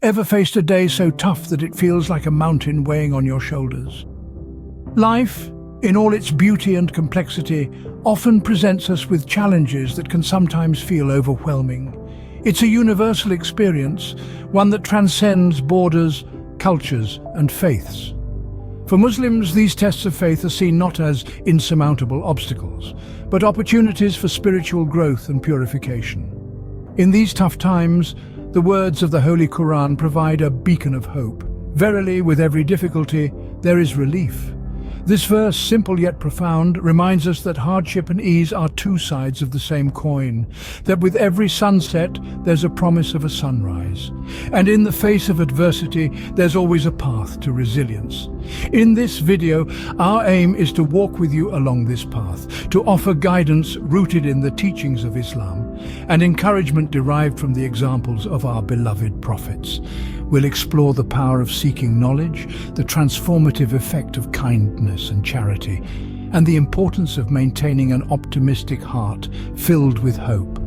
Ever faced a day so tough that it feels like a mountain weighing on your shoulders? Life, in all its beauty and complexity, often presents us with challenges that can sometimes feel overwhelming. It's a universal experience, one that transcends borders, cultures, and faiths. For Muslims, these tests of faith are seen not as insurmountable obstacles, but opportunities for spiritual growth and purification. In these tough times, the words of the Holy Quran provide a beacon of hope. Verily, with every difficulty, there is relief. This verse, simple yet profound, reminds us that hardship and ease are two sides of the same coin, that with every sunset there's a promise of a sunrise, and in the face of adversity there's always a path to resilience. In this video, our aim is to walk with you along this path, to offer guidance rooted in the teachings of Islam, and encouragement derived from the examples of our beloved prophets. We'll explore the power of seeking knowledge, the transformative effect of kindness and charity, and the importance of maintaining an optimistic heart filled with hope.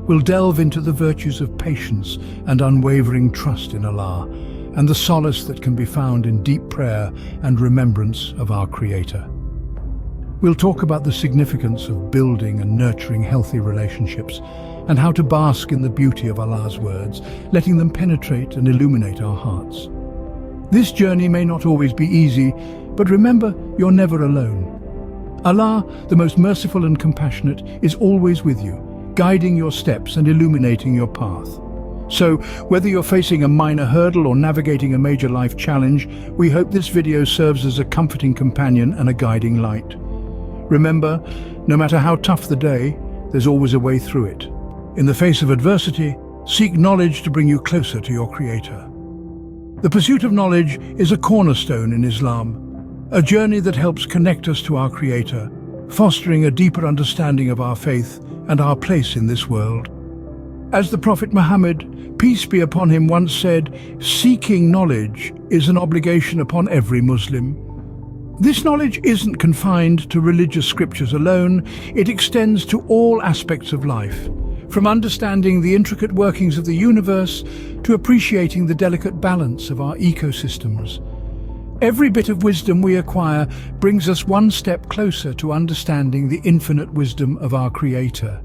We'll delve into the virtues of patience and unwavering trust in Allah, and the solace that can be found in deep prayer and remembrance of our Creator. We'll talk about the significance of building and nurturing healthy relationships, and how to bask in the beauty of Allah's words, letting them penetrate and illuminate our hearts. This journey may not always be easy, but remember, you're never alone. Allah, the most merciful and compassionate, is always with you, guiding your steps and illuminating your path. So, whether you're facing a minor hurdle or navigating a major life challenge, we hope this video serves as a comforting companion and a guiding light. Remember, no matter how tough the day, there's always a way through it. In the face of adversity, seek knowledge to bring you closer to your Creator. The pursuit of knowledge is a cornerstone in Islam, a journey that helps connect us to our Creator, fostering a deeper understanding of our faith and our place in this world. As the Prophet Muhammad, peace be upon him, once said, seeking knowledge is an obligation upon every Muslim. This knowledge isn't confined to religious scriptures alone, it extends to all aspects of life. From understanding the intricate workings of the universe to appreciating the delicate balance of our ecosystems. Every bit of wisdom we acquire brings us one step closer to understanding the infinite wisdom of our Creator.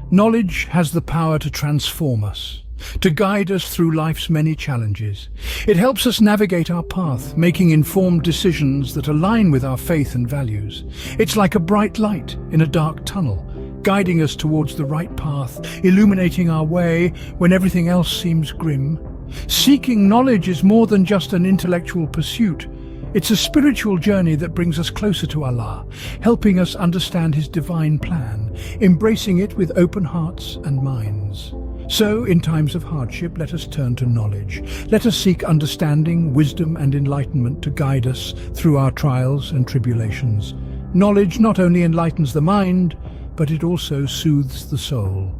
Knowledge has the power to transform us, to guide us through life's many challenges. It helps us navigate our path, making informed decisions that align with our faith and values. It's like a bright light in a dark tunnel, guiding us towards the right path, illuminating our way when everything else seems grim. Seeking knowledge is more than just an intellectual pursuit. It's a spiritual journey that brings us closer to Allah, helping us understand His divine plan, embracing it with open hearts and minds. So, in times of hardship, let us turn to knowledge. Let us seek understanding, wisdom, and enlightenment to guide us through our trials and tribulations. Knowledge not only enlightens the mind, but it also soothes the soul.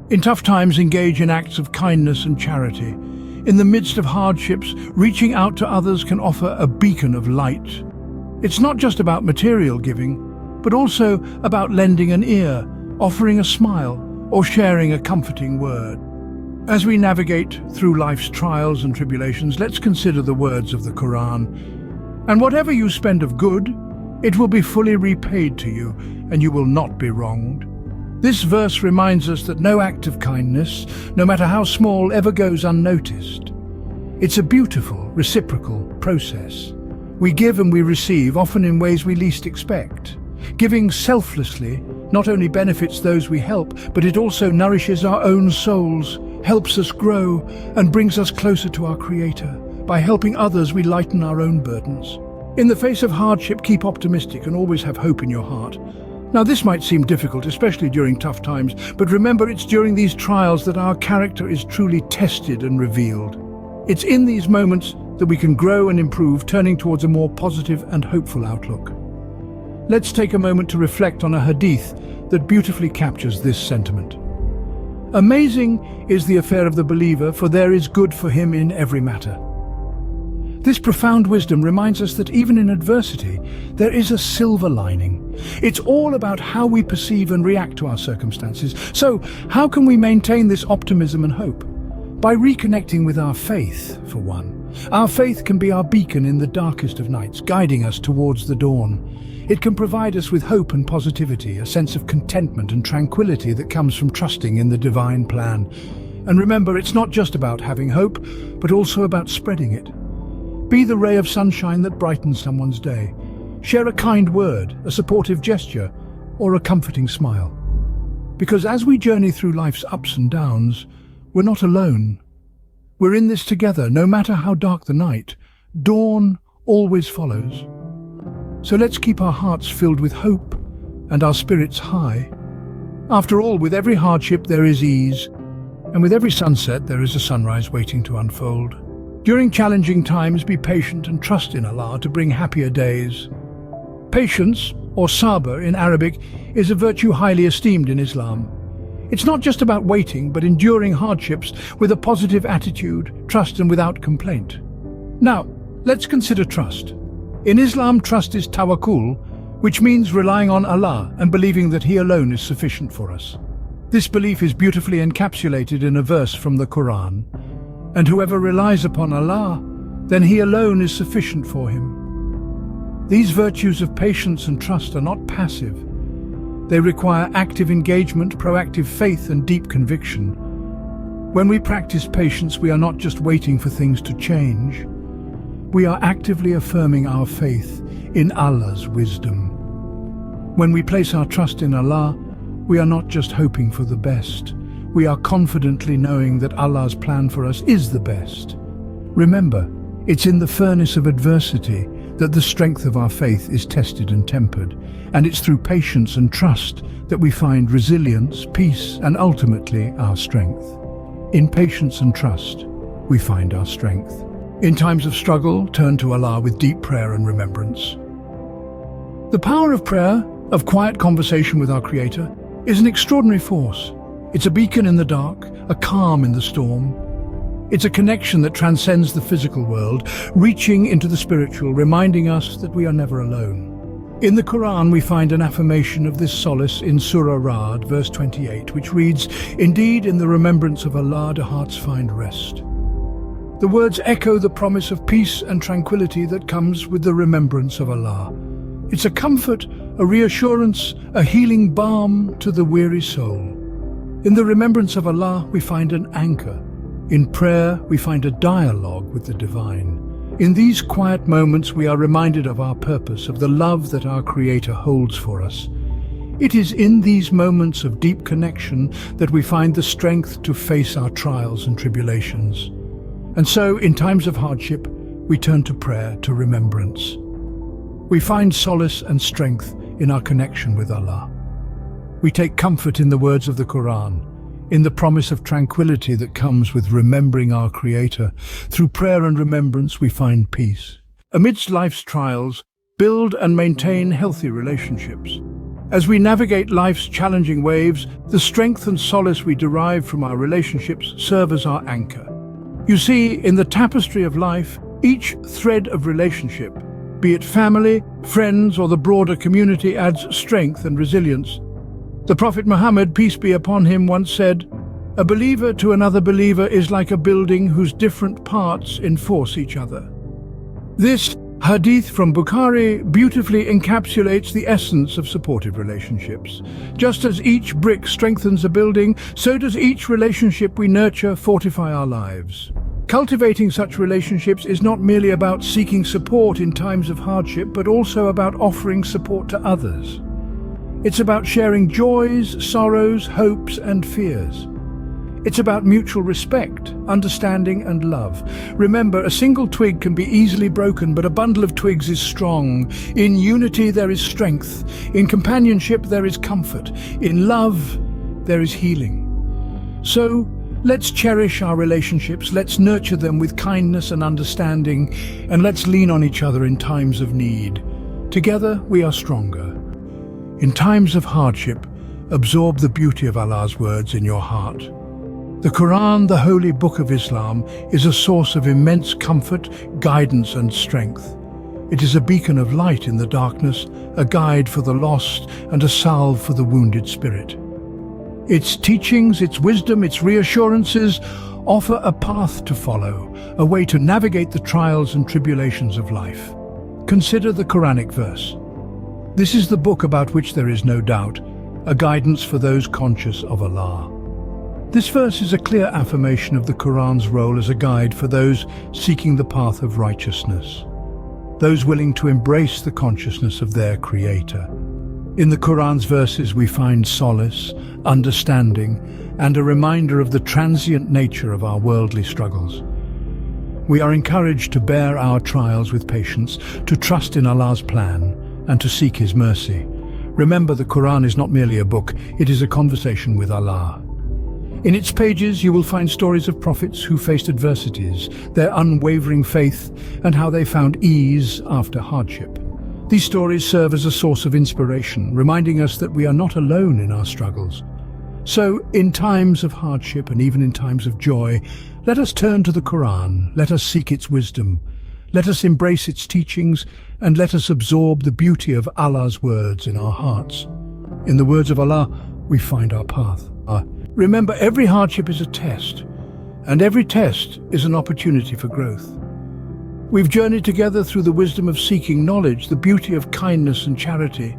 In tough times, engage in acts of kindness and charity. In the midst of hardships, reaching out to others can offer a beacon of light. It's not just about material giving, but also about lending an ear, offering a smile, or sharing a comforting word. As we navigate through life's trials and tribulations, let's consider the words of the Quran. And whatever you spend of good, it will be fully repaid to you, and you will not be wronged. This verse reminds us that no act of kindness, no matter how small, ever goes unnoticed. It's a beautiful, reciprocal process. We give and we receive, often in ways we least expect. Giving selflessly not only benefits those we help, but it also nourishes our own souls, helps us grow, and brings us closer to our Creator. By helping others, we lighten our own burdens. In the face of hardship, keep optimistic and always have hope in your heart. Now, this might seem difficult, especially during tough times, but remember, it's during these trials that our character is truly tested and revealed. It's in these moments that we can grow and improve, turning towards a more positive and hopeful outlook. Let's take a moment to reflect on a hadith that beautifully captures this sentiment. Amazing is the affair of the believer, for there is good for him in every matter. This profound wisdom reminds us that even in adversity, there is a silver lining. It's all about how we perceive and react to our circumstances. So, how can we maintain this optimism and hope? By reconnecting with our faith, for one. Our faith can be our beacon in the darkest of nights, guiding us towards the dawn. It can provide us with hope and positivity, a sense of contentment and tranquility that comes from trusting in the divine plan. And remember, it's not just about having hope, but also about spreading it. Be the ray of sunshine that brightens someone's day. Share a kind word, a supportive gesture, or a comforting smile. Because as we journey through life's ups and downs, we're not alone. We're in this together, no matter how dark the night. Dawn always follows. So let's keep our hearts filled with hope and our spirits high. After all, with every hardship there is ease, and with every sunset there is a sunrise waiting to unfold. During challenging times, be patient and trust in Allah to bring happier days. Patience, or sabr in Arabic, is a virtue highly esteemed in Islam. It's not just about waiting, but enduring hardships with a positive attitude, trust and without complaint. Now, let's consider trust. In Islam, trust is tawakkul, which means relying on Allah and believing that He alone is sufficient for us. This belief is beautifully encapsulated in a verse from the Quran. And whoever relies upon Allah, then He alone is sufficient for him. These virtues of patience and trust are not passive. They require active engagement, proactive faith and deep conviction. When we practice patience, we are not just waiting for things to change. We are actively affirming our faith in Allah's wisdom. When we place our trust in Allah, we are not just hoping for the best. We are confidently knowing that Allah's plan for us is the best. Remember, it's in the furnace of adversity that the strength of our faith is tested and tempered, and it's through patience and trust that we find resilience, peace, and ultimately our strength. In patience and trust, we find our strength. In times of struggle, turn to Allah with deep prayer and remembrance. The power of prayer, of quiet conversation with our Creator, is an extraordinary force. It's a beacon in the dark, a calm in the storm. It's a connection that transcends the physical world, reaching into the spiritual, reminding us that we are never alone. In the Quran, we find an affirmation of this solace in Surah Ra'd, verse 28, which reads, "Indeed, in the remembrance of Allah, do hearts find rest." The words echo the promise of peace and tranquility that comes with the remembrance of Allah. It's a comfort, a reassurance, a healing balm to the weary soul. In the remembrance of Allah, we find an anchor. In prayer, we find a dialogue with the divine. In these quiet moments, we are reminded of our purpose, of the love that our Creator holds for us. It is in these moments of deep connection that we find the strength to face our trials and tribulations. And so, in times of hardship, we turn to prayer, to remembrance. We find solace and strength in our connection with Allah. We take comfort in the words of the Quran, in the promise of tranquility that comes with remembering our Creator. Through prayer and remembrance, we find peace. Amidst life's trials, build and maintain healthy relationships. As we navigate life's challenging waves, the strength and solace we derive from our relationships serve as our anchor. You see, in the tapestry of life, each thread of relationship, be it family, friends, or the broader community, adds strength and resilience. The Prophet Muhammad, peace be upon him, once said, "A believer to another believer is like a building whose different parts enforce each other." This hadith from Bukhari beautifully encapsulates the essence of supportive relationships. Just as each brick strengthens a building, so does each relationship we nurture fortify our lives. Cultivating such relationships is not merely about seeking support in times of hardship, but also about offering support to others. It's about sharing joys, sorrows, hopes, and fears. It's about mutual respect, understanding, and love. Remember, a single twig can be easily broken, but a bundle of twigs is strong. In unity, there is strength. In companionship, there is comfort. In love, there is healing. So, let's cherish our relationships, let's nurture them with kindness and understanding, and let's lean on each other in times of need. Together, we are stronger. In times of hardship, absorb the beauty of Allah's words in your heart. The Quran, the holy book of Islam, is a source of immense comfort, guidance and strength. It is a beacon of light in the darkness, a guide for the lost and a salve for the wounded spirit. Its teachings, its wisdom, its reassurances offer a path to follow, a way to navigate the trials and tribulations of life. Consider the Quranic verse. This is the book about which there is no doubt, a guidance for those conscious of Allah. This verse is a clear affirmation of the Quran's role as a guide for those seeking the path of righteousness, those willing to embrace the consciousness of their Creator. In the Quran's verses we find solace, understanding, and a reminder of the transient nature of our worldly struggles. We are encouraged to bear our trials with patience, to trust in Allah's plan, and to seek His mercy. Remember, the Quran is not merely a book, it is a conversation with Allah. In its pages you will find stories of prophets who faced adversities, their unwavering faith, and how they found ease after hardship. These stories serve as a source of inspiration, reminding us that we are not alone in our struggles. So, in times of hardship and even in times of joy, let us turn to the Quran, let us seek its wisdom, let us embrace its teachings, and let us absorb the beauty of Allah's words in our hearts. In the words of Allah, we find our path. Remember, every hardship is a test, and every test is an opportunity for growth. We've journeyed together through the wisdom of seeking knowledge, the beauty of kindness and charity,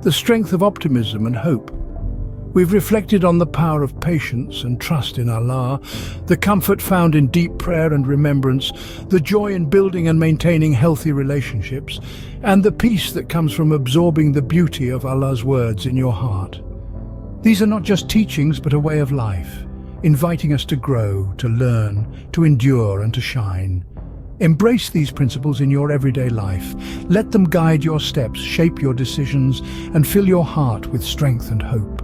the strength of optimism and hope. We've reflected on the power of patience and trust in Allah, the comfort found in deep prayer and remembrance, the joy in building and maintaining healthy relationships, and the peace that comes from absorbing the beauty of Allah's words in your heart. These are not just teachings, but a way of life, inviting us to grow, to learn, to endure, and to shine. Embrace these principles in your everyday life. Let them guide your steps, shape your decisions, and fill your heart with strength and hope.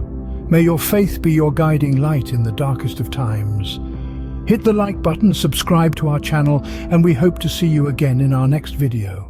May your faith be your guiding light in the darkest of times. Hit the like button, subscribe to our channel, and we hope to see you again in our next video.